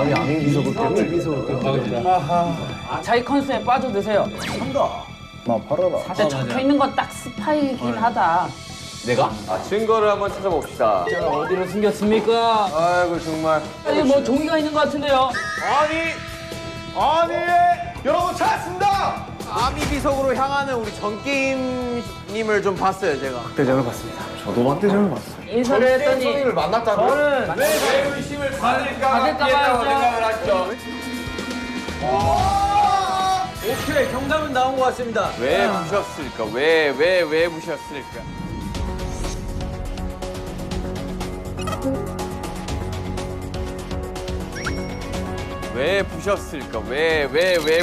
아니 아미 비석을 깨고 비석을 깨고. 자기 컨셉에 빠져드세요. 나 팔아라. 사실 적혀 있는 건 딱 스파이긴 하다. 내가? 증거를 한번 찾아봅시다. 저 어디로 숨겼습니까? 아이고 정말. 여기 뭐 종이가 있는 것 같은데요. 아니 여러분 찾았습니다. 아미 비석으로 향하는 우리 전게임님을 좀 봤어요 제가. 박대장을 봤습니다. 저도 박대장을 봤어요. 인사를 했더니 선생님을 만났다고요? 저는 왜 의심을 받을까 받을까 봐요. 생각을 하시죠. 오케이 정답은 나온 것 같습니다. 왜 부셨을까? 왜 부셨을까? 왜 부셨을까? 왜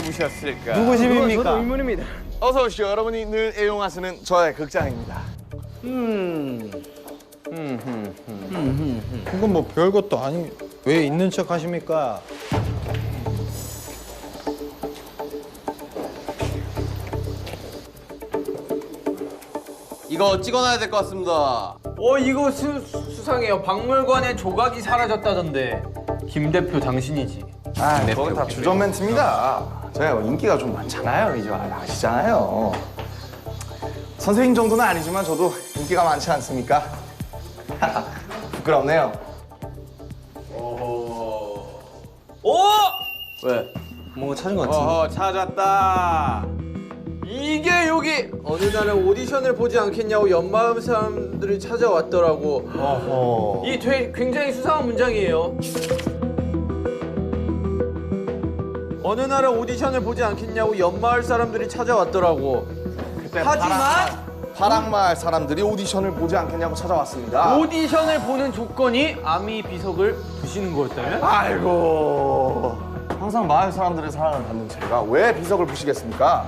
부셨을까? 누구 집입니까? 저도 의문입니다. 어서 오시오. 여러분이 늘 애용하시는 저의 극장입니다. 이건 뭐 별것도 아니. 왜 있는 척 하십니까? 이거 찍어놔야 될 것 같습니다. 이거 수상해요. 박물관에 조각이 사라졌다던데. 김 대표 당신이지. 아, 그건 다 주전 멘트입니다. 제가 인기가 좀 많잖아요. 이제 아시잖아요. 선생님 정도는 아니지만 저도 인기가 많지 않습니까? 부끄럽네요. 왜? 뭔가 찾은 것 같은데. 찾았다. 이게 여기 어느 날은 오디션을 보지 않겠냐고 연마음 사람들이 찾아왔더라고. 이 굉장히 수상한 문장이에요. 어느 날은 오디션을 보지 않겠냐고 연마을 사람들이 찾아왔더라고. 하지만 파랑마을 사람들이 오디션을 보지 않겠냐고 찾아왔습니다. 오디션을 보는 조건이 아미 비석을 부시는 거였다면? 아이고, 항상 마을 사람들의 사랑을 받는 제가 왜 비석을 부시겠습니까?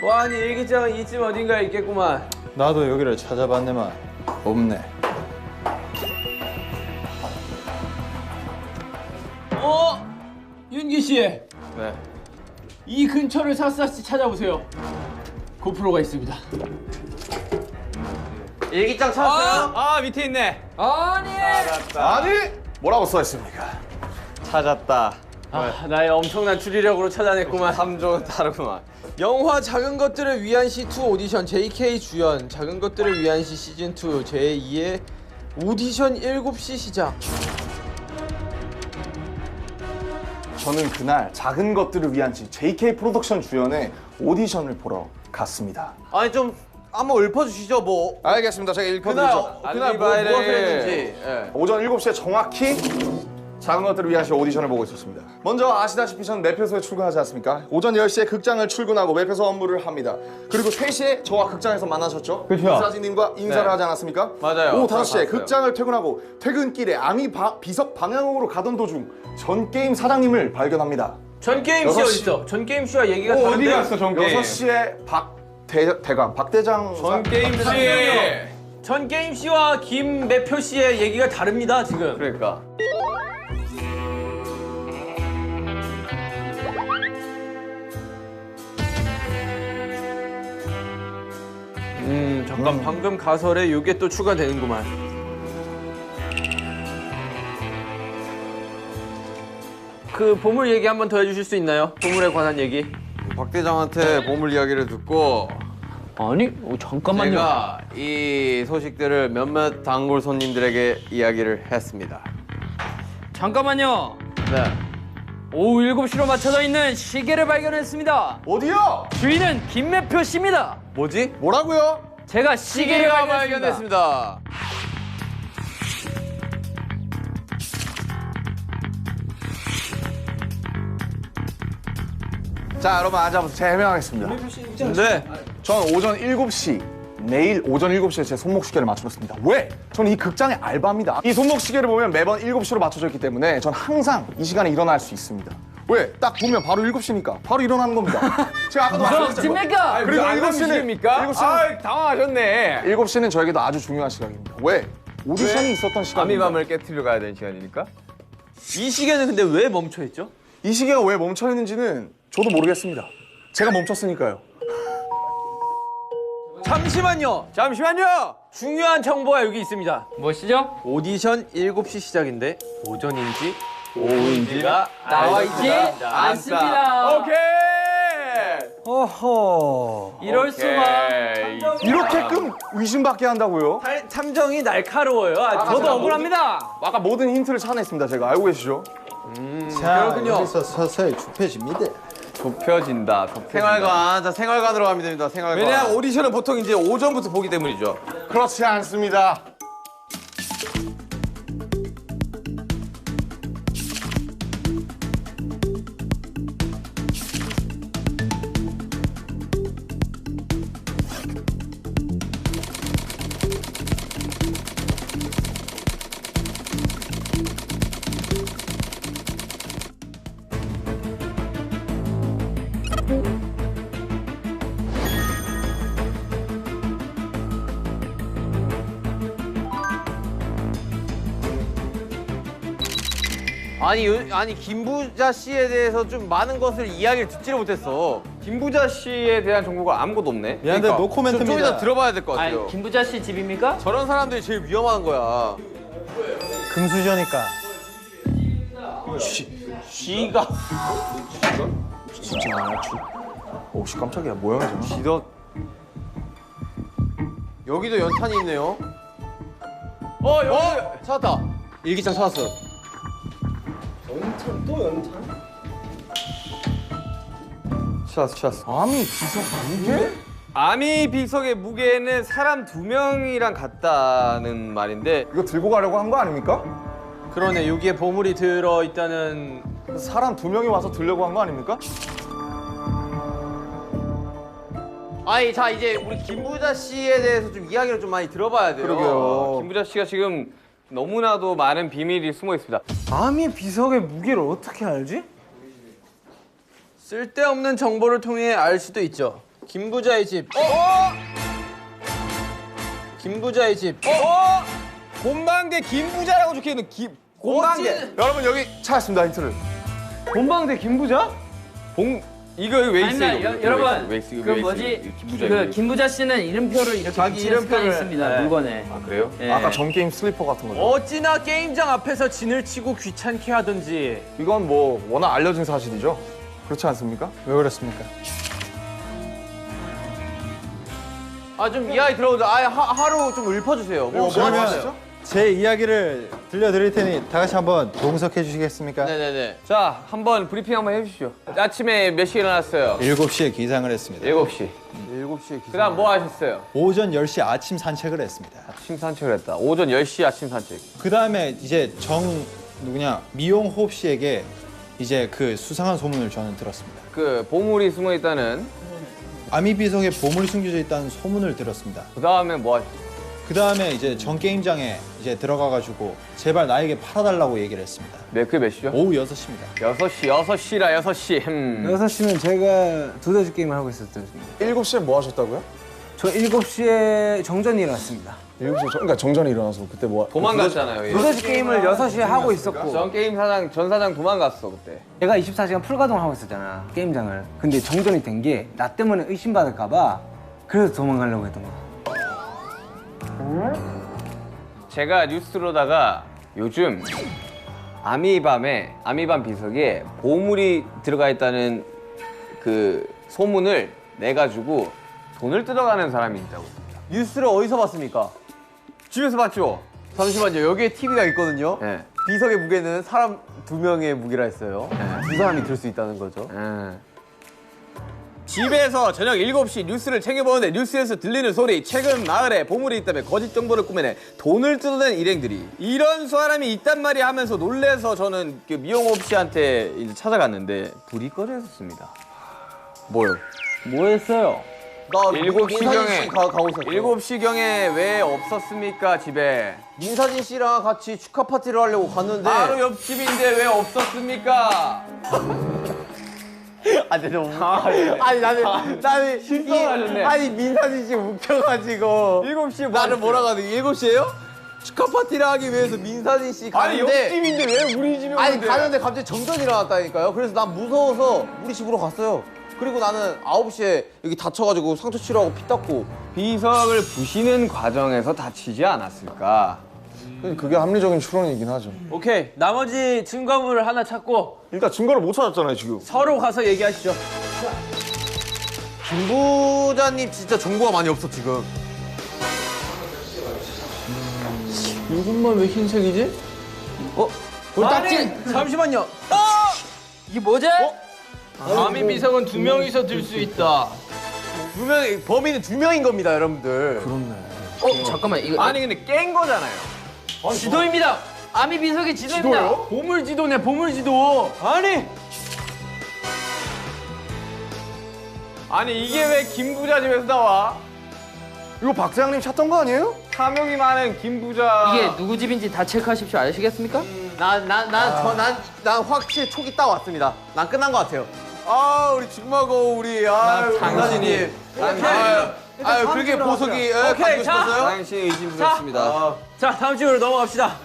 와, 니 일기장은 이쯤 어딘가에 있겠구만. 나도 여기를 찾아봤네만. 없네. 윤기 씨. 네. 이 근처를 샅샅이 찾아보세요. 고프로가 있습니다. 일기장 찾았어요? 밑에 있네. 아니. 아니, 뭐라고 써있습니까? 찾았다. 나의 엄청난 추리력으로 찾아냈구만. 탐조는 다르구만. 영화 작은 것들을 위한 시2 오디션 JK 주연 작은 것들을 위한 시 시즌2 제2의 오디션 7시 시작. 저는 그날 작은 것들을 위한 JK 프로덕션 주연의 오디션을 보러 갔습니다. 아니 좀 한번 읊어주시죠 뭐. 알겠습니다. 제가 읽어드리죠. 그날 무엇을 했는지. 오전 7시에 정확히 작은 것들을 위한 오디션을 보고 있었습니다. 먼저 아시다시피 저는 매표소에 출근하지 않습니까? 오전 10시에 극장을 출근하고 매표소 업무를 합니다. 그리고 3시에 저와 극장에서 만나셨죠? 그렇죠. 이사진님과 인사를 네. 하지 않았습니까? 맞아요. 오후 저 5시에 봤어요. 극장을 퇴근하고 퇴근길에 아미 비석 방향으로 가던 도중 전게임 사장님을 발견합니다. 전게임 씨 여섯 어디 시. 있어? 전게임 씨와 얘기가 다른데? 어디 갔어, 전게임? 6시에 박대장 전게임 씨. 전게임 씨와 김매표 씨의 얘기가 다릅니다 지금. 그러니까. 잠깐 방금 가설에 요게 또 추가되는구만. 그 보물 얘기 한 번 더 해주실 수 있나요? 보물에 관한 얘기. 박 대장한테 보물 이야기를 듣고 아니, 잠깐만요. 제가 이 소식들을 몇몇 단골 손님들에게 이야기를 했습니다. 잠깐만요. 네. 오후 7시로 맞춰져 있는 시계를 발견했습니다. 어디요? 주인은 김매표 씨입니다. 뭐지? 뭐라고요? 제가 시계를 시계가 발견했습니다. 발견됐습니다. 자, 여러분 앉아보세요. 제가 해명하겠습니다. 네. 전 오전 7시, 내일 오전 7시에 제 손목시계를 맞춰줬습니다. 왜? 저는 이 극장의 알바입니다. 이 손목시계를 보면 매번 7시로 맞춰져 있기 때문에 전 항상 이 시간에 일어날 수 있습니다. 왜? 딱 보면 바로 7시니까 바로 일어나는 겁니다. 제가 아까도 말씀드렸잖아요. 찜맥가 그리고 7시는 당황하셨네. 7시는 저에게도 아주 중요한 시각입니다. 왜? 오디션이 있었던 시간입니다. 아미밤을 깨트려 가야 되는 시간이니까. 이 시계는 근데 왜 멈춰 있죠? 이 시계가 왜 멈춰 있는지는 저도 모르겠습니다. 제가 멈췄으니까요. 잠시만요. 중요한 정보가 여기 있습니다. 무엇이죠? 오디션 7시 시작인데 오전인지 오은지가 나와 있지 않습니다. 오케이. 어허. 이럴 수가. 이렇게끔 의심받게 한다고요? 탐정이 날카로워요. 저도 억울합니다. 아까 모든 힌트를 찾아냈습니다. 제가 알고 계시죠? 자, 그렇군요. 여기서 서서히 좁혀집니다. 좁혀진다. 생활관. 자, 생활관으로 가면 됩니다. 생활관. 왜냐면 오디션은 보통 이제 오전부터 보기 때문이죠. 그렇지 않습니다. 아니 김부자 씨에 대해서 좀 많은 것을 이야기를 듣지를 못했어. 김부자 씨에 대한 정보가 아무것도 없네. 미안한데 그러니까 노코멘트입니다. 좀 이따 들어봐야 될 것 같아요. 아니 김부자 씨 집입니까? 저런 사람들이 제일 위험한 거야. 금수저니까. 쥐가 오씨 깜짝이야. 뭐야 저거? 쥐더. 여기도 연탄이 있네요. 여기 찾았다. 일기장 찾았어. 찾았어. 아미 비석 무게? 아미 비석의 무게는 사람 2명이랑 같다는 말인데 이거 들고 가려고 한 거 아닙니까? 그러네. 여기에 보물이 들어 있다는. 사람 2명이 와서 들려고 한 거 아닙니까? 아니 자 이제 우리 김부자 씨에 대해서 좀 이야기를 좀 많이 들어봐야 돼요. 그러게요. 김부자 씨가 지금 너무나도 많은 비밀이 숨어 있습니다. 아미 비석의 무게를 어떻게 알지? 쓸데없는 정보를 통해 알 수도 있죠. 김부자의 집. 김부자의 집. 곤방대 김부자라고 적혀있는 곤방대. 여러분 여기 찾았습니다 힌트를. 본방대 김부자? 이거 왜 있어요? 아닙니다. 이거? 여러분 왜 있어요? 그 왜 뭐지? 있어요? 김부자 그 김부자 씨는 이름표를 이렇게 자기 붙이는 습관이 이름표를, 있습니다. 네. 물건에. 아 그래요? 예. 아까 전 게임 슬리퍼 같은 거죠. 어찌나 게임장 앞에서 진을 치고 귀찮게 하든지. 이건 뭐 워낙 알려진 사실이죠. 그렇지 않습니까? 왜 그렇습니까? 아 좀 이야기 들어보자. 하루 좀 읊어주세요. 뭐 그러면 하시죠? 제 이야기를 들려드릴 테니 다 같이 한번 동석해 주시겠습니까? 네네네. 자 한번 브리핑 한번 해주시죠. 아침에 몇 시에 일어났어요? 7시에 기상을 했습니다. 7시. 7시에 기사. 그 다음 뭐 하셨어요? 오전 10시 아침 산책을 했습니다. 아침 산책을 했다. 오전 10시 아침 산책. 그 다음에 이제 미용호흡 씨에게 이제 그 수상한 소문을 저는 들었습니다. 그 보물이 숨어 있다는. 아미비석에 보물이 숨겨져 있다는 소문을 들었습니다. 그 다음에 뭐 하셨어요? 그 다음에 이제 전 게임장에 이제 들어가가지고 제발 나에게 팔아달라고 얘기를 했습니다. 그게 몇 시죠? 오후 6시입니다. 6시라 6시. 6시면 제가 두더지 게임을 하고 있었던 중입니다. 7시에 뭐 하셨다고요? 저 7시에 정전이 일어났습니다. 7시에 그러니까 정전이 일어나서 그때 뭐 도망갔잖아요. 얘. 두더지 게임을 6시에 하고 있었고 전 게임 사장, 전 사장 도망갔어 그때. 내가 24시간 풀가동을 하고 있었잖아, 게임장을. 근데 정전이 된 게 나 때문에 의심받을까 봐 그래서 도망가려고 했던 거야. 제가 뉴스로다가 요즘 아미밤 비석에 보물이 들어가 있다는 그 소문을 내가지고 돈을 뜯어가는 사람이 있다고. 뉴스를 어디서 봤습니까? 집에서 봤죠? 잠시만요. 여기에 TV가 있거든요. 네. 비석의 무게는 사람 2명의 무게라 했어요. 두 사람이 들 수 있다는 거죠. 집에서 저녁 7시 뉴스를 챙겨보는데 뉴스에서 들리는 소리, 최근 마을에 보물이 있다며 거짓 정보를 꾸며내 돈을 뜯어낸 일행들이 이런 사람이 있단 말이 하면서 놀래서 저는 그 미용업 씨한테 이제 찾아갔는데 불이 꺼져 있었습니다. 뭘? 뭐 했어요? 나 7시경에 가고 있었죠. 7시경에 왜 없었습니까 집에? 민사진 씨랑 같이 축하 파티를 하려고 갔는데 바로 옆집인데 왜 없었습니까? 아니 너무 아니 나는 실망하셨네. 아니 민사진 씨 웃겨가지고 7시에 나를 뭐라고 하는 7시에요? 축하 파티를 하기 위해서 민사진 씨 가는데 옆집인데 왜 우리 집에 아니 가는데 갑자기 정전이 일어났다니까요. 그래서 난 무서워서 우리 집으로 갔어요. 그리고 나는 9시에 여기 다쳐가지고 상처 치료하고 피 닦고. 비석을 부시는 과정에서 다치지 않았을까? 그게 합리적인 추론이긴 하죠. 오케이. 나머지 증거물을 하나 찾고 일단 증거를 못 찾았잖아요, 지금. 서로 가서 얘기하시죠. 김 부자님 진짜 정보가 많이 없어 지금. 이것만 왜 흰색이지? 아니, 잠시만요. 이게 뭐지? 아미 비석은 2명이서 들 수 있다. 범인은 2명인 겁니다, 여러분들. 잠깐만 이거 아니 근데 깬 거잖아요. 지도입니다. 아미 비석의 지도입니다. 보물 지도네, 보물 지도. 아니 이게 왜 김 부자 집에서 나와? 이거 박 대장님 찾던 거 아니에요? 사명이 많은 김 부자. 이게 누구 집인지 다 체크하십시오. 아시겠습니까? 난 확실히 촉이 딱 왔습니다. 난 끝난 것 같아요. 우리 직마고 우리 장난이님. 그렇게 보석이 가지고 자. 싶었어요? 당신이 의심스럽습니다. 자, 다음 질문으로 넘어갑시다.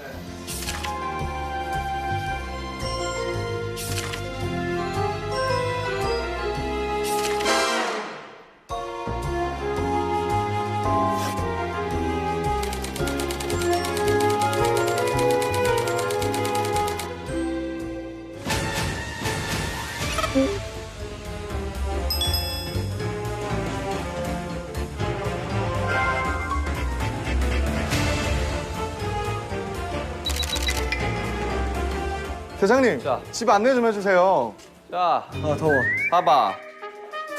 대장님, 집 안내 좀 해주세요. 자, 더워. 봐봐.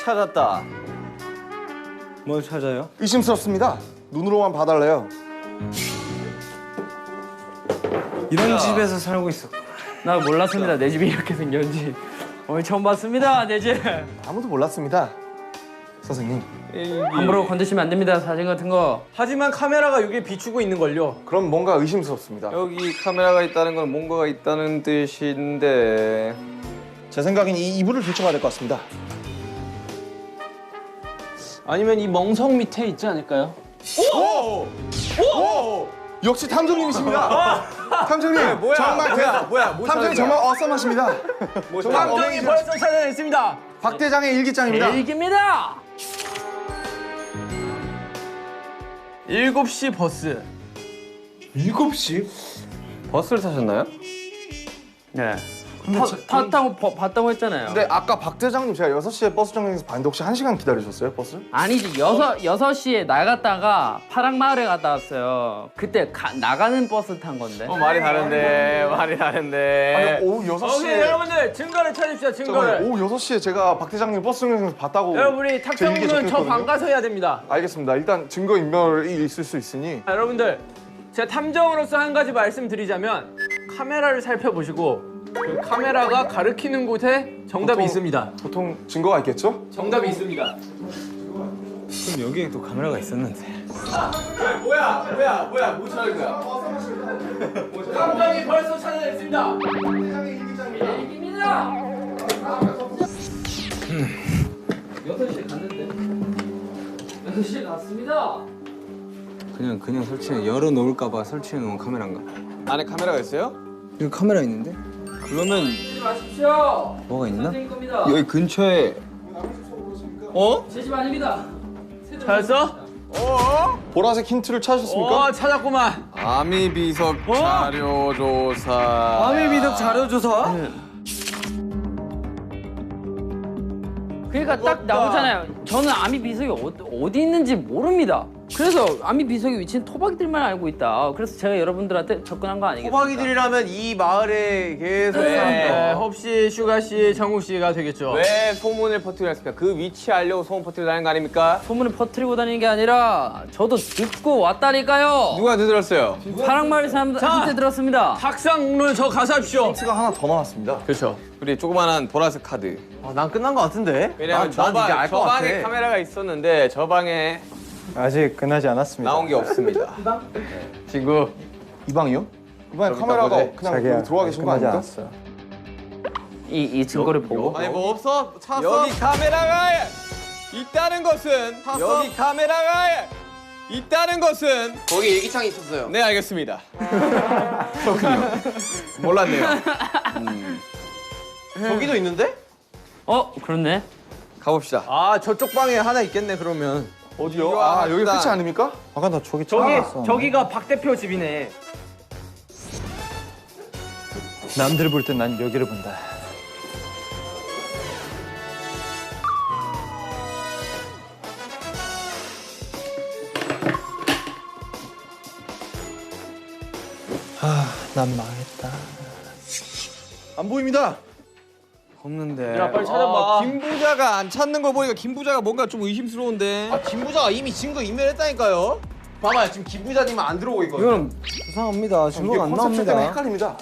찾았다. 뭘 찾아요? 의심스럽습니다. 눈으로만 봐달래요. 이런 집에서 살고 있어. 나 몰랐습니다. 내 집이 이렇게 생겼는지. 오늘 처음 봤습니다. 내 집. 아무도 몰랐습니다. 선생님. 함부로 건드시면 안 됩니다. 사진 같은 거. 하지만 카메라가 여기 비추고 있는 걸요. 그럼 뭔가 의심스럽습니다. 여기 카메라가 있다는 건 뭔가가 있다는 뜻인데. 제 생각엔 이 이불을 들춰가야 될 것 같습니다. 아니면 이 멍석 밑에 있지 않을까요? 역시 탐정님이십니다. 탐정님, 정말 탐정님 정말 어썸하십니다. 정말 탐정이 어메이징. 벌써 찾아냈습니다. 박 대장의 일기장입니다. 일기입니다. 7시 버스. 7시? 버스를 타셨나요? 네. 탔다고 봤다고 했잖아요. 근데 아까 박 대장님 제가 6시에 버스 정류장에서 봤는데 혹시 1시간 기다리셨어요, 버스? 아니지. 6시에 나갔다가 파랑마을에 갔다 왔어요. 그때 나가는 버스 탄 건데. 말이 다른데. 말이 다른데. 아니, 오후 오케이, 6시에 여러분들 증거를 찾읍시다. 증거를. 오후 6시에 제가 박 대장님 버스 정류장에서 봤다고 여러분이 제 일기에 탁정문은 저 적혀있거든요. 방 가서 해야 됩니다. 알겠습니다. 일단 증거 인멸이 있을 수 있으니 자, 여러분들 제가 탐정으로서 한 가지 말씀드리자면 카메라를 살펴보시고 그 카메라가 가리키는 곳에 정답이 보통- 있습니다. 보통 증거가 있겠죠? 정답이 있습니다. 그럼 여기에 또 카메라가 있었는데. 뭐야? 뭐 찾을 거야? 탐정이 벌써 찾아냈습니다. 일기입니다. 6시에 갔는데. 6시에 갔습니다. 그냥 설치해 열어놓을까봐 설치해놓은 카메라인가? 안에 카메라가 있어요? 여기 카메라 있는데? 그러면 쓰지 마십시오. 뭐가 있나? 선생님 겁니다. 여기 근처에 제 집 아닙니다. 찾았어? 보라색 힌트를 찾으셨습니까? 찾았구만. 아미 비석 자료 조사. 아미 비석 자료 조사? 그러니까 딱 나오잖아요. 저는 아미 비석이 어디 있는지 모릅니다. 그래서 아미 비석의 위치는 토박이들만 알고 있다. 그래서 제가 여러분들한테 접근한 거 아니겠습니까? 호박이들이라면 이 마을에 계속 네, 홉씨, 슈가씨, 정욱씨가 되겠죠. 왜 소문을 퍼뜨리려 했습니까? 그 위치 알려고 소문 퍼뜨리다는 거 아닙니까? 소문을 퍼뜨리고 다니는 게 아니라 저도 듣고 왔다니까요. 누구한테 들었어요? 파랑마을 사람들한테 들었습니다. 탁상로 저 가서 합시오. 힌트가 하나 더 나왔습니다. 그렇죠. 우리 조그만한 보라색 카드. 난 끝난 것 같은데? 왜냐면 저 방에 카메라가 있었는데 저 방에 아직 끝나지 않았습니다. 나온 게 없습니다. 친구. 이 방이요? 이 방에 카메라가 보내. 그냥 여기 들어와 계신 거 아닙니까? 이 증거를 보고 아니 뭐 없어? 찾았어? 여기 카메라가 있다는 것은 여기 카메라가 있다는 것은 거기 일기장이 있었어요. 네 알겠습니다. 그렇군요. 몰랐네요. 저기도 있는데? 그렇네. 가봅시다. 아, 저쪽 방에 하나 있겠네, 그러면. 어디요? 아, 여기 끝이 아닙니까? 아까 나 저기 저기, 찾아왔어. 저기가 박 대표 집이네. 남들 볼 땐 난 여기를 본다. 난 망했다. 안 보입니다. 없는데. 야 빨리 찾아봐. 김부자가 안 찾는 거 보니까 김부자가 뭔가 좀 의심스러운데. 김부자가 이미 증거 인멸했다니까요. 봐봐요 지금 김부자님은 안 들어오고 있거든요. 이거는 수상합니다. 증거가 안 컨셉 때문에 나옵니다. 헷갈립니다.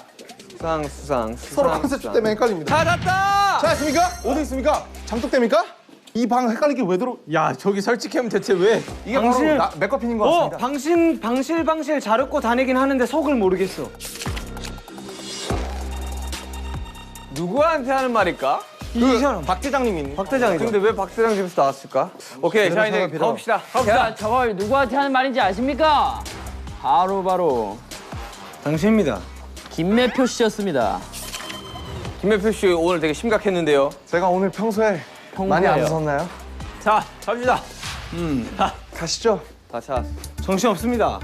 수상. 서로 컨셉 때문에 헷갈립니다. 찾았다. 찾았습니까? 어디 있습니까? 장독대입니까? 이 방 헷갈리게 왜 들어? 야 저기 설치하면 대체 왜? 이게 바로 맥커핀인 것 같습니다. 방실 잘 얻고 다니긴 하는데 속을 모르겠어. 누구한테 하는 말일까? 이 사람. 박 대장님이. 박 대장이죠. 근데 왜 박대장 집에서 나왔을까? 오케이 자 이제 가봅시다. 자, 저걸 누구한테 하는 말인지 아십니까? 바로 당신입니다. 김매표 씨였습니다. 김매표 씨 오늘 되게 심각했는데요. 제가 오늘 평소에 많이 안 웃었나요? 자 갑시다. 가시죠. 다 찾았어. 정신 없습니다.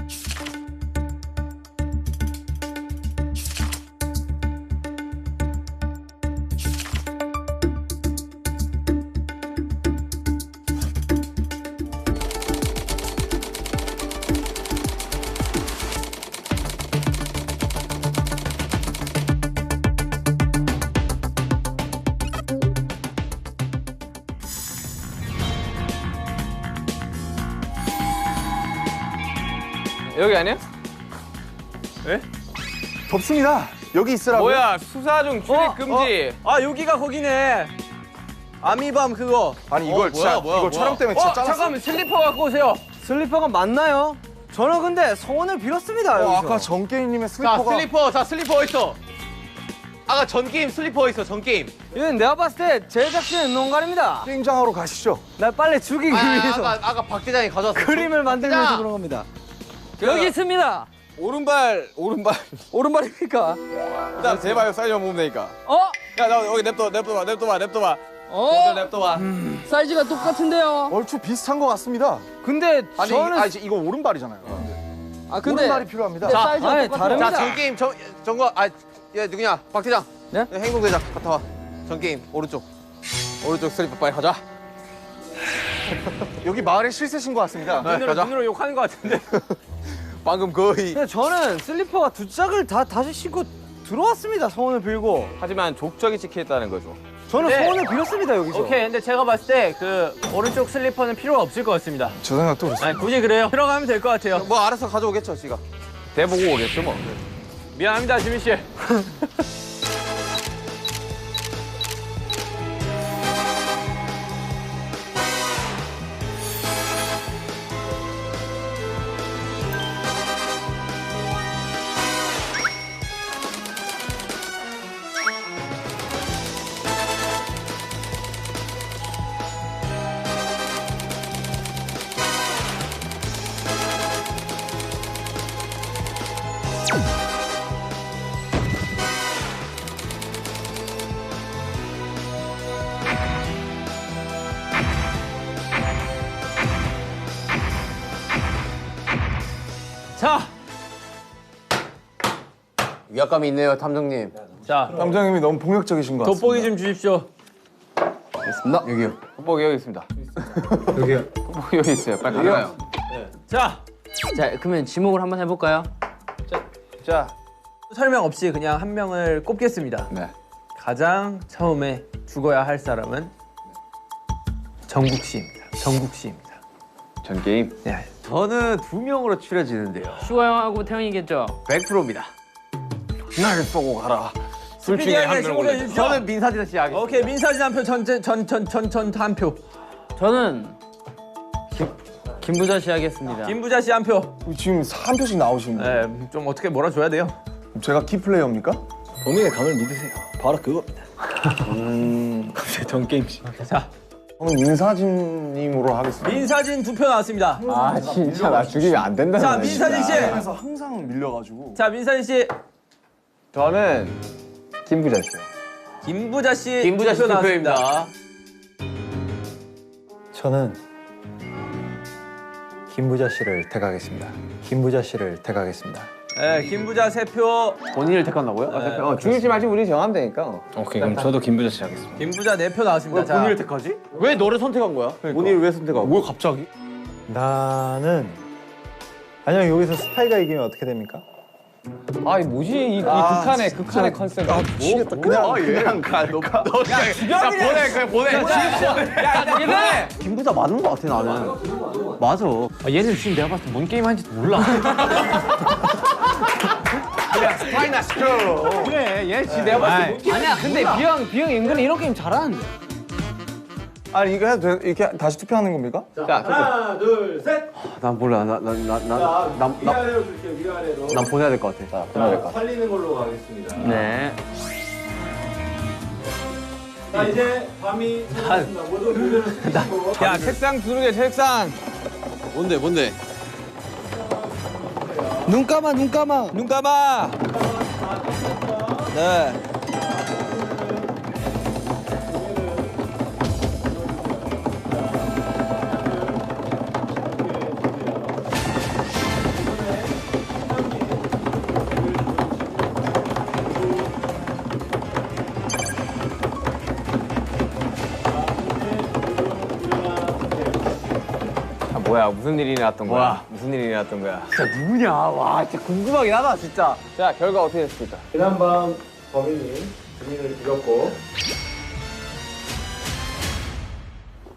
여기 아니야? 덥습니다. 여기 있으라고요? 뭐야 수사 중 출입 금지. 아 여기가 거기네. 아미밤 그거. 아니 이걸 진짜 이거 촬영 때문에 진짜 잘랐어. 잠깐만 슬리퍼 갖고 오세요. 슬리퍼가 맞나요? 저는 근데 소원을 빌었습니다. 여기서. 아까 정게임님의 자 슬리퍼가 슬리퍼 어디 있어? 아까 전 게임 슬리퍼 어디 있어 전 게임. 이건 내가 봤을 때 제작진의 농간입니다. 게임장하러 가시죠. 날 빨리 죽이기 위해서 아까 박 대장이 가져왔어. 그림을 만들면서 그런 겁니다. 여기 있습니다. 오른발입니까? 일단 제발 사이즈 보면 되니까. 야나 여기 냅둬봐. 냅둬봐. 사이즈가 똑같은데요. 얼추 비슷한 것 같습니다. 근데 아니, 저는 아니 이거 오른발이잖아요. 근데 오른발이 필요합니다. 사이즈가 아니, 똑같아요. 다릅니다. 자전 게임 정거 얘 누구냐? 박 대장. 네? 행동 대장 갔다 와. 전 게임 오른쪽 슬리퍼 빨리 가자. 여기 마을에 실세신 것 같습니다. 눈으로 욕하는 것 같은데. 방금 거의. 근데 저는 슬리퍼가 두 짝을 다시 신고 들어왔습니다. 소원을 빌고. 하지만 족적이 찍혀있다는 거죠. 저는 네. 소원을 빌었습니다. 여기서. 오케이, 근데 제가 봤을 때 그 오른쪽 슬리퍼는 필요 없을 것 같습니다. 저 생각도 그렇습니다. 아니, 굳이 그래요. 들어가면 될 것 같아요. 뭐 알아서 가져오겠죠 지가. 대보고 오겠죠 뭐. 미안합니다, 지민 씨. 자, 위압감이 있네요 탐정님. 자, 남장님이 너무 폭력적이신 것 같습니다. 돋보기 좀 주십시오. 있습니다. 여기요. 돋보기 여기 있습니다. 여기요. 돋보기 여기 있어요. 빨리 가요. 자, 자, 그러면 지목을 한번 해볼까요? 자. 설명 없이 그냥 한 명을 꼽겠습니다. 네. 가장 처음에 죽어야 할 사람은 정국 씨입니다. 정국 씨입니다. 전 게임. 네. 저는 2명으로 추려지는데요. 슈가 형하고 태형이겠죠? 100%입니다. 날 쏘고 가라. 둘 중에 한 명을 골라주세요. 저는 민사진 씨 하겠습니다. 오케이, 민사진 한 표, 전 한 표. 저는 김부자 씨 하겠습니다. 김부자 씨 한 표. 지금 한 표씩 나오시는 거예요. 네, 좀 어떻게 몰아줘야 돼요. 제가 키플레이어입니까? 본인의 감을 믿으세요. 바로 그겁니다. 갑자기 전 게임씨. 자, 저는 민사진님으로 하겠습니다. 민사진 2표 나왔습니다. 아 진짜 나 죽이면 안 된다. 자, 민사진 씨. 그래서 항상 밀려가지고. 자, 민사진 씨. 저는 김부자 씨요. 김부자 씨. 김부자 씨 2표 나왔습니다. 2표입니다. 저는 김부자 씨를 택하겠습니다. 김부자 씨를 택하겠습니다. 네, 김부자 3표. 본인을 택한다고요? 중일지 말지 우리 정하면 되니까. 오케이, 그럼 저도 김부자 씨 하겠습니다. 김부자 4표 나왔습니다. 자, 본인을 택하지? 왜 너를 선택한 거야? 본인을 왜 선택하고? 왜 갑자기? 나는 아니요 여기서 스파이가 이기면 어떻게 됩니까? 아이 뭐지 이 극한의 컨셉. 미치겠다. 그냥 갈까? 보내. 김부자 맞는 거 같아 나는. 맞아. 아, 얘는 지금 내가 봤을 때 뭔 게임 하는지도 몰라. 스파이나 시켜. 그래, 얘 지금 내가 봤을 때 아니야. 근데 비형 은근히 이런 게임 잘하는데. 아니 이거 해도 돼? 이렇게 다시 투표하는 겁니까? 난 몰라. 난 위아래로 줄게요, 위아래로. 보내야 될 것 같아. 보내야 될 것 같아. 살리는 걸로 가겠습니다. 네. 자, 이제 밤이 찾아왔습니다. 모두 교대로 쓰시고. 야 책상 두르게 책상. 뭔데? 눈 감아. 네. 뭐야 무슨 일이 일어났던 거야? 무슨 일이 일어났던 거야? 진짜 누구냐? 와 진짜 궁금하긴 하다 진짜. 자 결과 어떻게 됐습니까? 지난밤 범인이 주민을 죽였고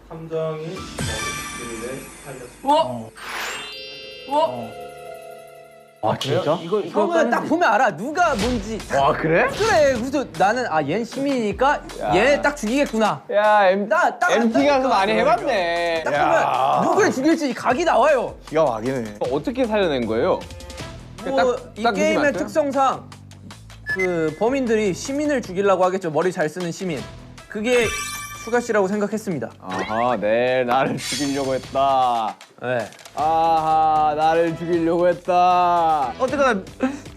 함정이 주민을 살렸습니다. 아 진짜? 형은 딱 보면 알아 누가 뭔지. 와 그래? 그래. 그래서 나는 얘는 시민이니까 얘 딱 죽이겠구나. 야 나딱 MT 가서 많이 해봤네. 딱 보면 누구를 죽일지 각이 나와요. 기가 막히네. 어떻게 살려낸 거예요? 이 딱 게임의 누르면 안 특성상 그 범인들이 시민을 죽이려고 하겠죠. 머리 잘 쓰는 시민. 그게 슈가 씨라고 생각했습니다. 아하, 네, 나를 죽이려고 했다. 네. 아하, 나를 죽이려고 했다. 어쨌거나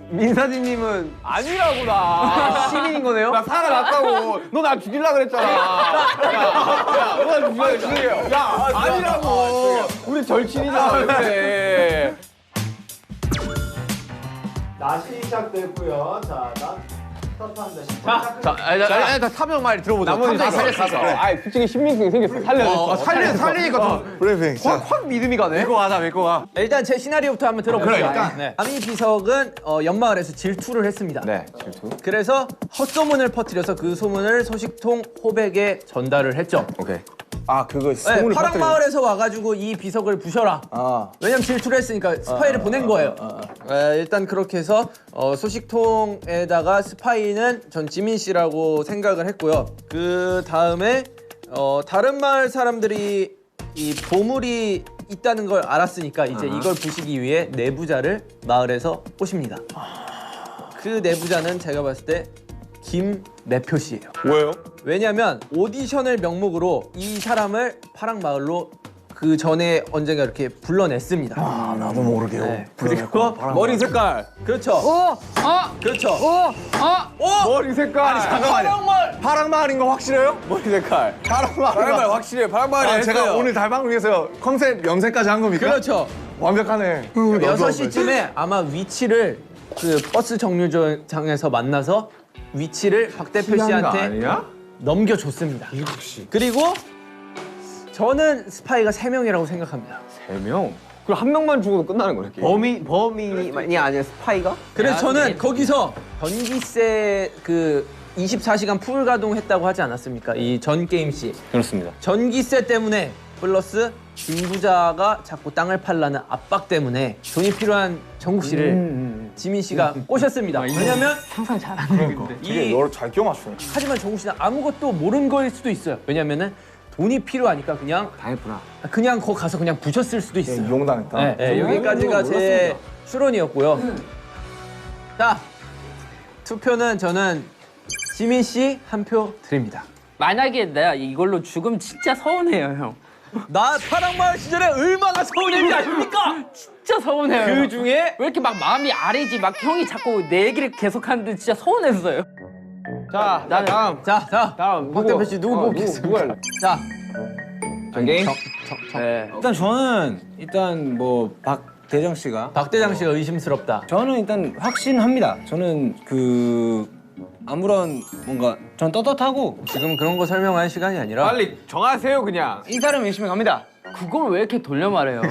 민사진님은 아니라구나. 시민인 거네요. 나 살아났다고. 너 나 죽이려고 그랬잖아. 야, 너 나 죽이려고. 야, 아니라고. 우리 절친이잖아, 그래. 낮이 시작됐고요. 자, 낮 스타트합니다. 자, 사명 말 들어보자. 나머지 다 살렸어. 그래. 아, 솔직히 신빙성이 생겼어. 살리니까 좀 브레이핑. 확 믿음이 가네. 믿고 가자, 믿고 가. 일단 제 시나리오부터 한번 들어보죠. 그래, 일단. 네. 아미 비석은 연마을에서 질투를 했습니다. 네, 질투. 그래서 헛소문을 퍼뜨려서 그 소문을 소식통 호백에 전달을 했죠. 오케이. 아 그거 네, 소문을 파랑마을에서 와가지고 이 비석을 부셔라. 왜냐면 질투를 했으니까 스파이를 보낸 거예요. 일단 그렇게 해서 소식통에다가 스파이는 전 지민 씨라고 생각을 했고요. 그 다음에 다른 마을 사람들이 이 보물이 있다는 걸 알았으니까 이제 이걸 부시기 위해 내부자를 마을에서 꼬십니다. 그 내부자는 제가 봤을 때 김매표 씨예요. 왜요? 왜냐면 오디션을 명목으로 이 사람을 파랑마을로 그 전에 언젠가 이렇게 불러냈습니다. 아 나도 모르게요. 네. 그리고 머리 색깔. 그렇죠. 그렇죠. 머리 색깔. 잠깐만요. 파랑마을인 거 확실해요? 머리 색깔. 파랑마을 확실해. 파랑마을에 아, 제가 오늘 달방을 위해서 컨셉 염색까지 한 겁니까? 그렇죠. 완벽하네. 6시쯤에 아마 위치를 그 버스 정류장에서 만나서 위치를 박 대표 씨한테 아니야? 넘겨줬습니다. 7시. 그리고 저는 스파이가 3명이라고 생각합니다. 3명? 그럼 한 명만 죽어도 끝나는 거네. 범인이 아니라 스파이가? 그래서 저는 거기서 전기세 그 24시간 풀 가동했다고 하지 않았습니까? 이 전 게임 씨. 그렇습니다. 전기세 때문에 플러스 김부자가 자꾸 땅을 팔라는 압박 때문에 돈이 필요한 정국 씨를 지민 씨가 꼬셨습니다. 왜냐면 상상 잘하는 건데. 되게 너를 잘 끼워 맞추네. 하지만 정국 씨는 아무것도 모르는 거일 수도 있어요. 왜냐면은 돈이 필요하니까 그냥 거기 가서 그냥 부셨을 수도 있어요. 이용당했다. 네, 네, 여기까지가 제 추론이었고요. 자, 투표는 저는 지민 씨 한 표 드립니다. 만약에 내가 이걸로 죽으면 진짜 서운해요, 형. 나 파랑마을 시절에 얼마나 서운했는지 아십니까? 진짜 서운해요. 그 형. 중에 왜 이렇게 막 마음이 아래지? 막 형이 자꾸 내 얘기를 계속하는데 진짜 서운했어요. 자, 다음. 다음 박 대표 씨 누구 뽑겠습니까? 자, 게임? 일단 저는 뭐 대장 씨가 박대장 씨가 의심스럽다. 저는 일단 확신합니다. 저는 아무런 뭔가 전 떳떳하고 지금 그런 거 설명할 시간이 아니라 빨리 정하세요 그냥. 이 사람 의심이 갑니다. 그걸 왜 이렇게 돌려 말해요?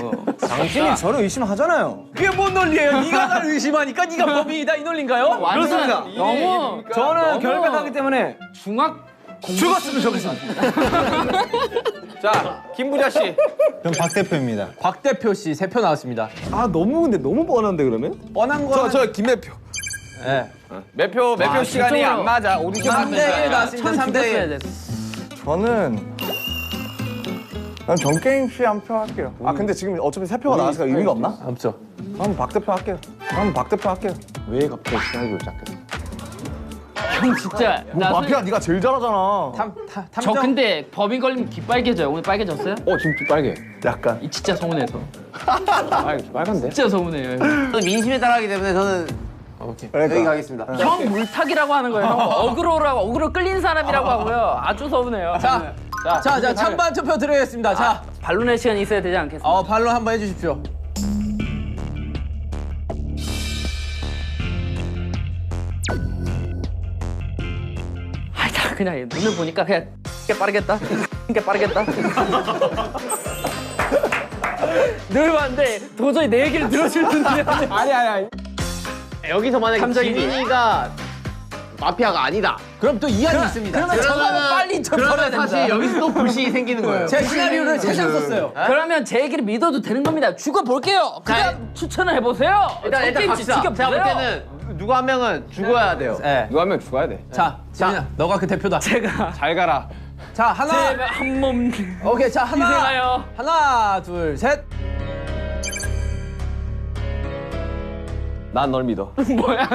당신이 저를 의심하잖아요. 그게 뭔 논리예요? 네가 나를 의심하니까 네가 범인이다 이 논리인가요? 그렇습니다. 너무 저는 결백하기 때문에 중학 죽었으면 좋겠습니다. 자 김부자 씨. 전 박 대표입니다. 박 대표 씨 3표 나왔습니다. 아 근데 너무 뻔한데 그러면? 뻔한 거. 저 김매표. 네. 매표 시간이 진짜로. 안 맞아. 오디션 3대1 나왔습니다. 3대1. 저는 난 전게임 씨 한 표 할게요. 아 근데 지금 어차피 3표가 나왔으니까 의미가 없나? 없죠. 그럼 박 대표 할게요. 왜 갑자기 시나리오 시작했어? 형 진짜 마피아 네가 제일 잘하잖아. 저 탐정. 근데 법인 걸리면 귀 빨개져요. 오늘 빨개졌어요? 지금 빨개. 약간. 이 진짜 서운해서. 빨간데? 진짜 서운해요. 저는 민심에 따라하기 때문에 저는 오케이. 그러니까. 여기 가겠습니다. 형 물타기라고 하는 거예요. 형 어그로 끌린 사람이라고 하고요. 아주 서운해요. 자, 찬반 투표 드리겠습니다. 자, 반론의 시간이 있어야 되지 않겠습니까? 반론 한번 해주십시오. 그냥 눈을 보니까 그냥 꽤 빠르겠다. 꽤 빠르겠다. 늘 봤는데 도저히 내 얘기를 들어줄 준비 아니. 여기서 만약에 탐정이니. 지민이가 마피아가 아니다. 그럼 또 이한이 있습니다. 그러면 저거는 빨리 접근해야 됩니다. 사실 여기서 또 불신이 생기는 거예요. 제 시나리오를 3장 썼어요. 그러면 제 얘기를 믿어도 되는 겁니다. 죽어볼게요. 그냥 추천을 해보세요. 일단 게임치 갑시다. 제가 볼 죽여보세요. 때는 누구 한 명은 죽어야 돼요. 네. 누구 한 명 죽어야 돼. 자, 지민아, 너가 그 대표다. 제가 잘 가라. 자, 하나. 한몸 오케이, 자, 희생하여. 하나, 둘, 셋. 난 널 믿어. 뭐야?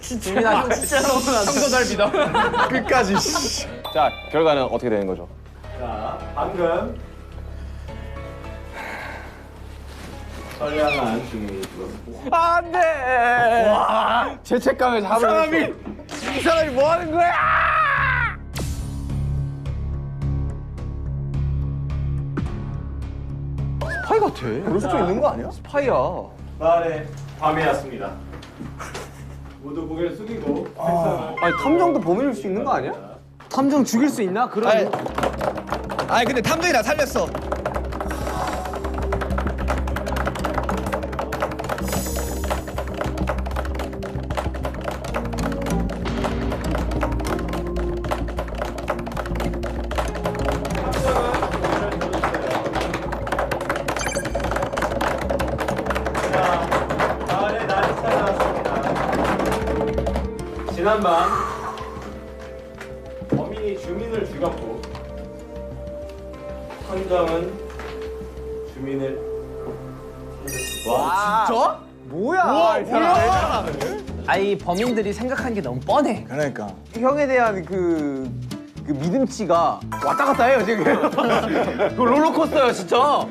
진짜 진짜 서운하다. 형도 널 믿어. 끝까지. 자, 결과는 어떻게 되는 거죠? 방금 선량한 주민이 죽었습니다. 안 돼! 죄책감을 잡으면서. 이 사람이 뭐 하는 거야? 스파이 같아. 그럴 수도 있는 거 아니야? 스파이야. 마을에 밤이 왔습니다. 모두 고개를 숙이고 책상을 아니, 탐정도 범인일 수 있는 거 아니야? 탐정 죽일 수 있나? 그런 아니, 근데 탐정이 나 살렸어. 마을에 날이 찾아왔습니다. 지난밤 범인이 주민을 죽였고 탐정은 주민을 진짜? 뭐야? 아이 범인들이 생각한 게 너무 뻔해. 그러니까. 형에 대한 그 믿음치가 왔다 갔다 해요, 지금. 그 롤러코스터예요, 진짜.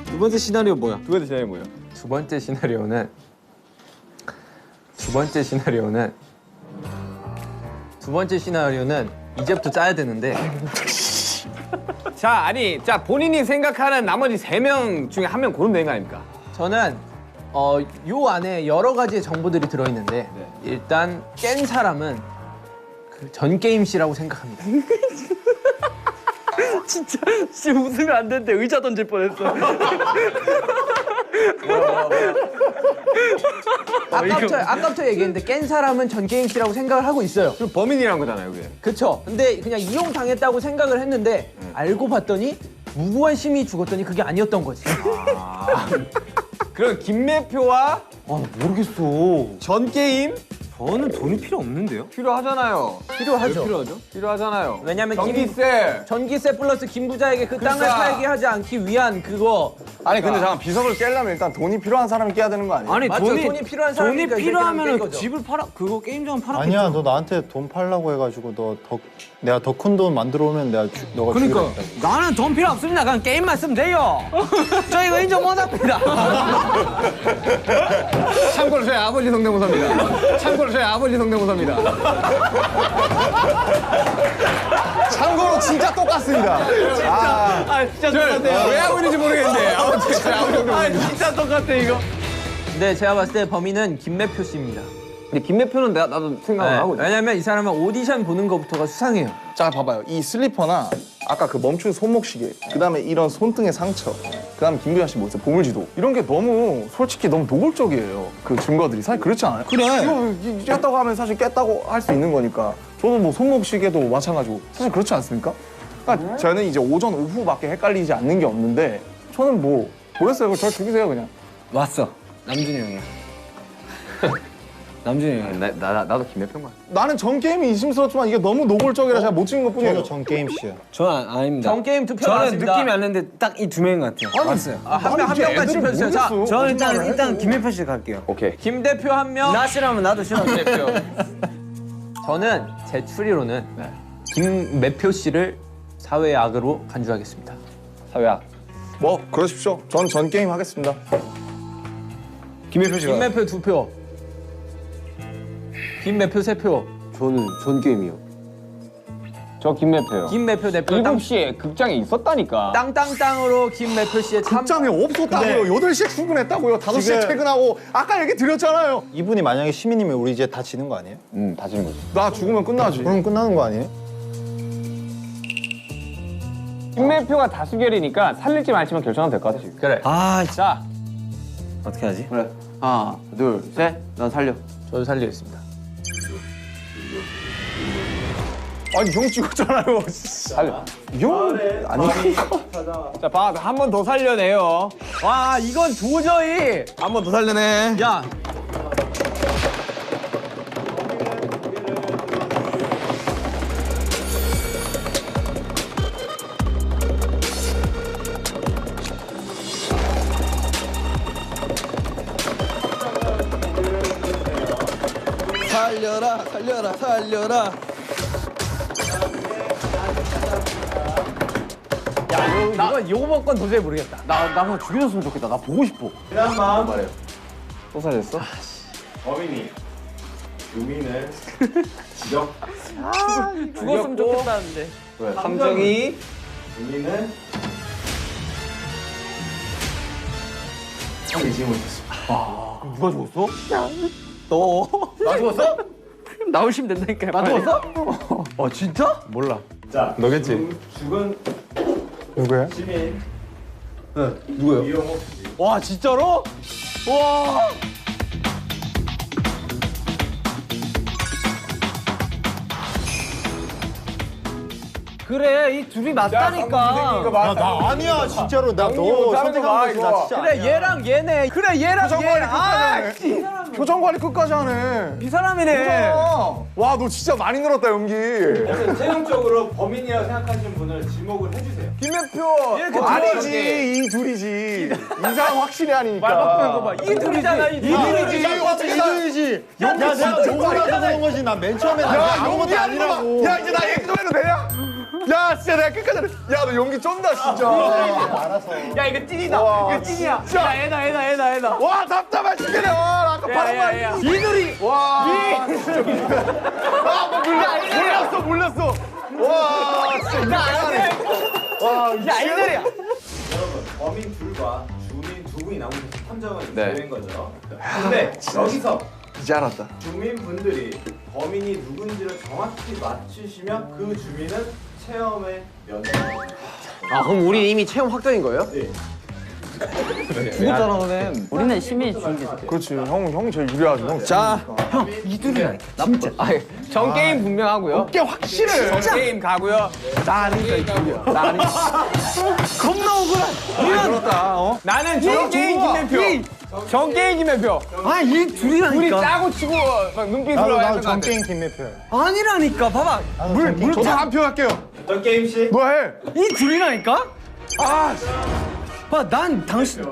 두 번째 시나리오 뭐야? 두 번째 시나리오는 이제부터 짜야 되는데 자, 본인이 생각하는 나머지 3명 중에 한 명 고르면 되는 거 아닙니까? 저는 요 안에 여러 가지의 정보들이 들어있는데 일단 깬 사람은 그 전 게임 씨라고 생각합니다. 진짜 웃으면 안 되는데 의자 던질 뻔했어. 아까부터 얘기했는데 깬 사람은 전 게임 씨라고 생각을 하고 있어요. 그럼 범인이란 거잖아요, 그게. 그쵸? 근데 그냥 이용당했다고 생각을 했는데 알고 봤더니 무고한 시민이 죽었더니 그게 아니었던 거지. 그럼 김매표와 모르겠어. 전 게임 저는 돈이 필요 없는데요? 필요하잖아요. 필요하죠. 필요하잖아요. 왜냐면 전기세. 전기세 플러스 김부자에게 그 땅을 팔게 하지 않기 위한 그거. 아니 근데 잠깐 비석을 깨려면 일단 돈이 필요한 사람이 깨야 되는 거 아니야? 아니 맞죠? 돈이 필요한 사람이니까 이 새끼랑 깬 필요하면 거죠. 집을 팔아 그거 게임장 팔아. 아니야, 너 나한테 돈 팔라고 해가지고 내가 더 큰 돈 만들어 오면 너가 그러니까 주겠다. 나는 돈 필요 없습니다. 그냥 게임만 쓰면 돼요. 저 이거 인정 못합니다. 참고로 저희 아버지 성대모사입니다. 참고로 저희 아버지 성대모사입니다. 참고로 진짜 똑같습니다. 진짜 똑같아요. 왜 하고 있는지 모르겠는데 아무튼 저희 아버지 성대모사입니다. 진짜 똑같아 이거. 네, 제가 봤을 때 범인은 김매표 씨입니다. 근데 김매표는 나도 생각을 하고 있어. 왜냐면 이 사람은 오디션 보는 것부터가 수상해요. 자, 봐봐요. 이 슬리퍼나 아까 그 멈춘 손목시계, 그다음에 이런 손등의 상처, 그다음에 김도현 씨 뭐 있어요? 보물지도. 이런 게 너무 솔직히 너무 노골적이에요. 그 증거들이 사실 그렇지 않아요? 그래. 이거 깼다고 하면 사실 깼다고 할 수 있는 거니까. 저도 뭐 손목시계도 마찬가지고 사실 그렇지 않습니까? 그러니까 저는 이제 오전 오후밖에 헷갈리지 않는 게 없는데 저는 뭐 모르겠어요. 저 죽이세요 그냥. 왔어. 남준이 형이야. 남준이 형이야. 나도 김매표인 것 같아. 나는 전 게임이 의심스럽지만 이게 너무 노골적이라 제가 못 찍은 것뿐이에요. 저도 전 게임 씨요. 저는 아닙니다. 전 게임 투표 저는 나왔습니다. 느낌이 왔는데 딱 이 두 명 같아요. 왔어요. 한 명만 짚어주세요. 자, 저는 일단 김혜표 씨 갈게요. 오케이. 김 대표 한 명. 나 싫어하면 나도 싫어. 대표. 저는 제 추리로는 김매표 씨를 사회의 악으로 간주하겠습니다. 사회야. 뭐 그러십시오. 전 전 게임 하겠습니다. 김혜표 씨가. 김매표 2표. 김매표 3표. 저는 전 게임이요. 저 김매표요. 김매표 대표 땅, 7시에 극장에 있었다니까. 땅땅땅으로 김매표 씨의 참. 극장에 없었다고요. 8시에 출근했다고요. 5시에 지금- 퇴근하고 아까 얘기 드렸잖아요. 이분이 만약에 시민이면 우리 이제 다 지는 거 아니에요? 다지는 거지. 나 죽으면 끝나지. 그럼 끝나는 거 아니에요? 김매표가 다수결이니까 살릴지 말지만 결정하면 될 것 같아. 그래. 아, 자, 어떻게 하지? 그래. 하나, 둘, 셋. 난 살려. 저도 살리겠습니다. 아니 형 찍었잖아요. 살려. 형 아니 자, 봐. 한 번 더 살려내요. 와, 이건 도저히. 한 번 더 살려내. 야, 살려라, 살려라, 살려라. 이건 요번 건 도저히 모르겠다. 나 한번 죽여줬으면 좋겠다. 나 보고 싶어. 지난 밤 또 살렸어? 범인이 주민을 지적 죽었으면 좋겠다는데. 함정이 주민을 누가 죽었어? 나 죽었어? 나오시면 된다니까요. 나 죽었어? 진짜? 몰라. 자 너겠지? 죽은 누구야? 시민 누구요? 이용호 씨. 와, 진짜로? 와. 그래, 이 둘이 맞다니까. 나 아니야 진짜로 나 너 선택한 거지 나 진짜 그래, 얘랑 얘네. 그래, 얘랑 표정 얘. 관리 끝까지 하네. 표정 관리 끝까지 하네. 이 사람이네. 와, 너 진짜 많이 늘었다 연기. 그래서 최종적으로 범인이라고 생각하시는 분을 지목을 해주세요. 김매표. 이렇게 아니지 이 둘이지. 이 사람 확실히 아니니까. 이 둘이잖아, 이 둘. 이들이지 야 내가 욕을 하서 그런 거지 나 맨 처음에 나 아무것도 아니라고 야 이제 나 얘기 좀 해도 되냐? 야 진짜 내가 끝까지 야 너 연기 쩐다 진짜. 야, 이거 찐이다. 이거 찐이야. 야, 애다. 와 답답해 죽겠네. 와, 나 아까 바로 말. 이 둘이. 와. 아뭐 몰랐어. 와 진짜 이상하네. 와 야, 이 둘이야. 여러분 범인 둘과 주민 두 분이 남은 탐정은 네. 되는 거죠. 근데 여기서 이제 알았다. 주민분들이 범인이 누군지를 정확히 맞추시면 그 주민은 체험에 면제됩니다. 아, 그럼 우리 이미 체험 확정인 거예요? 네. 죽었잖아, 너네. 우리는 시민이 죽이지. 그렇지 형이 제일 유리하죠. 형. 자, 이둘이라니까. 진짜. 전 게임 분명하고요. 꽤 확실해. 전 게임 가고요. 나니까 이쪽이야. 나니. 겁나 억울해. 들었다. 나는 전 게임 김매표. 전 게임 김매표. 아, 이 둘이라니까. 우리 짜고 치고 막 눈빛으로 나도 하는 전 게임 김매표야 아니라니까. 봐봐. 저도 한 표 할게요. 전 게임 씨 너 해. 이 둘이라니까? 아, 봐, 난 당신,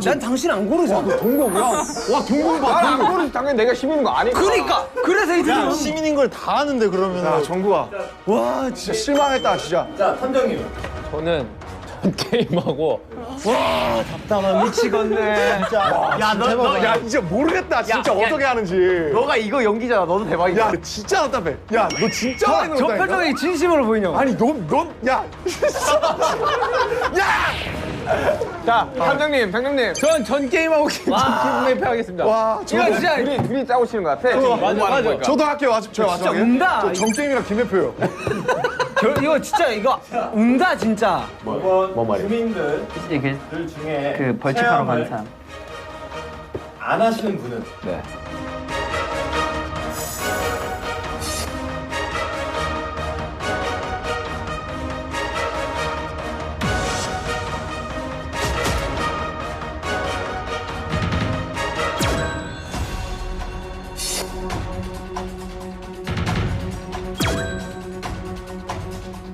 난 당신 안 고르잖아. 동거구나. 와, 동거 봐. 나안 고르지. 당연히 내가 시민인 거 아니까. 그러니까, 그래서 이 야 둘이. 시민인 걸 다 아는데 그러면 야 정국아. 와, 진짜 실망했다 진짜. 자 탐정님 저는 전 게임하고 답답한 미치겠네. 진짜. 야 이제 모르겠다 진짜 어떻게 하는지. 너가 이거 연기잖아. 너도 대박이다. 야 진짜 답답해. 야 너 진짜 많이 저 놀았다니까. 표정이 진심으로 보이냐고. 아니 야. 자, 함장님. 전 게임하고 기분 하겠습니다. 와 이거 진짜 둘이 짜고 치는 것 같아. 맞아. 저도 할게요. 제가 마지막에. 운다. 저 정게임이랑 김혜표요. 이거 진짜 이거 운다 진짜. 뭔 말이야? 주민들 중에 그 벌칙하러 체험을 가는 사람. 안 하시는 분은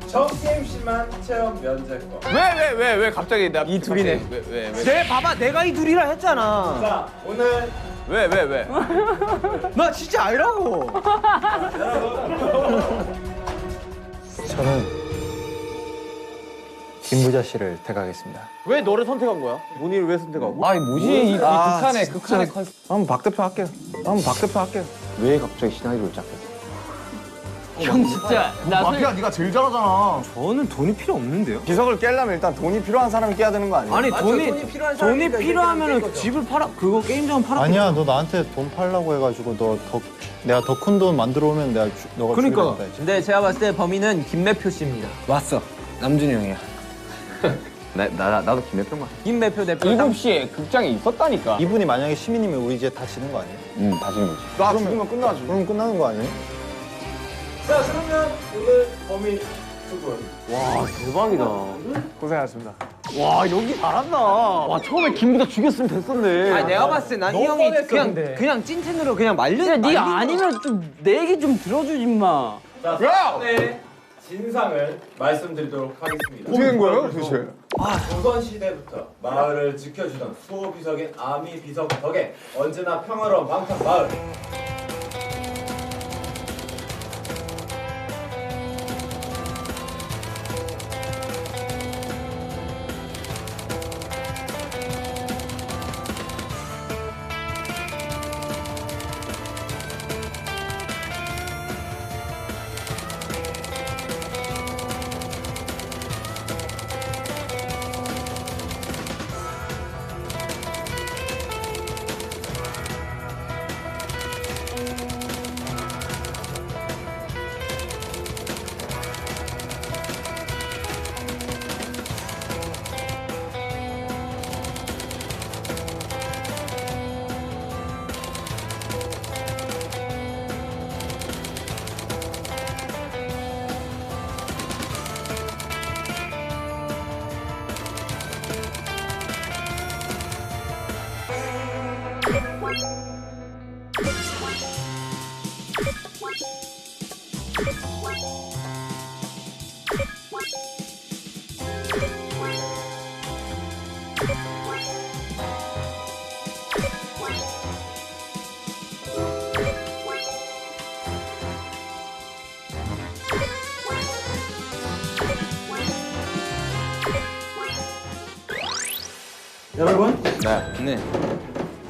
전 게임실만 체험 면제권. 왜 갑자기 이 둘이네. 왜? 내 봐봐 내가 이 둘이라 했잖아. 자, 오늘 왜? 나 진짜 아니라고. 저는 김부자 씨를 택하겠습니다. 왜 너를 선택한 거야? 문희를 왜 선택하고? 아니 뭐지 이 극한의 컨셉. 한번 박 대표 할게요. 왜 갑자기 시나리오를 짰겠어? 형 진짜 나 마피아 네가 제일 잘하잖아. 저는 돈이 필요 없는데요. 비석을 깨려면 일단 돈이 필요한 사람이 깨야 되는 거 아니에요? 아니 돈이 필요하면은 집을 팔아 그거 게임장 팔아. 아니야, 너 나한테 돈 팔라고 해가지고 내가 더 큰 돈 만들어 오면 너가 그러니까. 주게 된다 했지. 근데 제가 봤을 때 범인은 김매표 씨입니다. 왔어 남준이 형이야. 나도 김혜표만. 김매표 대표. 7시에 극장에 있었다니까. 이분이 만약에 시민이면 우리 이제 다 지는 거 아니에요? 다시는 거지. 나 죽으면 끝나지. 그럼 끝나는 거 아니에요? 자, 그러면 오늘 범인 두 분. 대박이다. 고생하셨습니다. 와 연기 잘한다. 와 처음에 김부자 죽였으면 됐었네. 아니 내가 봤을 때 난 이 형이 그냥 찐텐으로 그냥 근데 네가 아니면 좀 내 얘기 좀 들어주지 마. 자, 사건의 진상을 말씀드리도록 하겠습니다. 어떻게 된 거예요, 도대체? 조선시대부터 마을을 지켜주던 수호비석인 아미비석 덕에 언제나 평화로운 방탄 마을. 여러분, 네.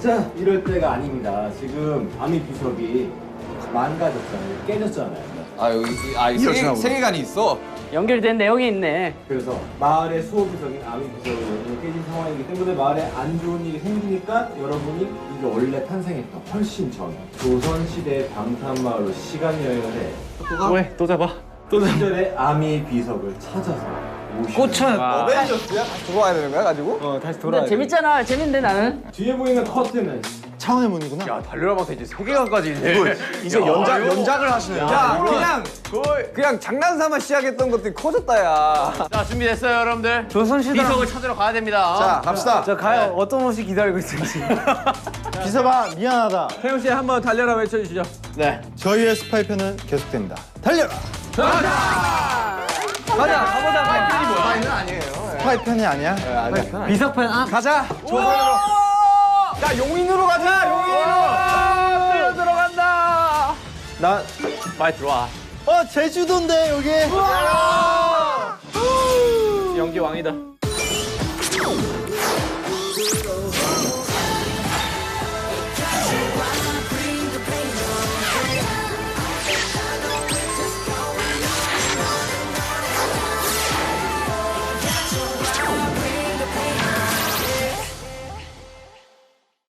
자, 이럴 때가 아닙니다. 지금 아미비석이 망가졌잖아요. 깨졌잖아요. 여기 세계관이 있어. 연결된 내용이 있네. 그래서 마을의 수호비석인 아미비석이 깨진 상황이기 때문에 마을에 안 좋은 일이 생기니까 여러분이 이게 원래 탄생했던 훨씬 전 조선시대의 방탄마을로 시간여행을 해. 왜? 또 잡아. 시절의 아미비석을 찾아서 꽂혀. 어벤져스야? 다시 돌아와야 되는 거야 가지고? 다시 근데 재밌잖아. 재밌는데 나는. 뒤에 보이는 커튼은 차원의 문이구나. 야 달려라방서 이제 세계관까지 이제. 이제 연작을 하시네요. 야 그냥 장난삼아 시작했던 것들이 커졌다 야. 자 준비됐어요 여러분들. 조선시대. 비석을 찾으러 가야 됩니다. 자 갑시다. 저 가요. 어떤 옷이 기다리고 있을지. 비서봐, 미안하다. 태용 씨 한번 달려라 외쳐주시죠. 네. 저희의 스파이편은 계속됩니다. 달려라! 가자 가보자. 파이는 아니에요. 스파이편이 아니야? 비석판 가자. 자 용인으로 가자. 용인으로. 들어간다. 빨리 들어와. 제주도인데, 여기. 연기 왕이다.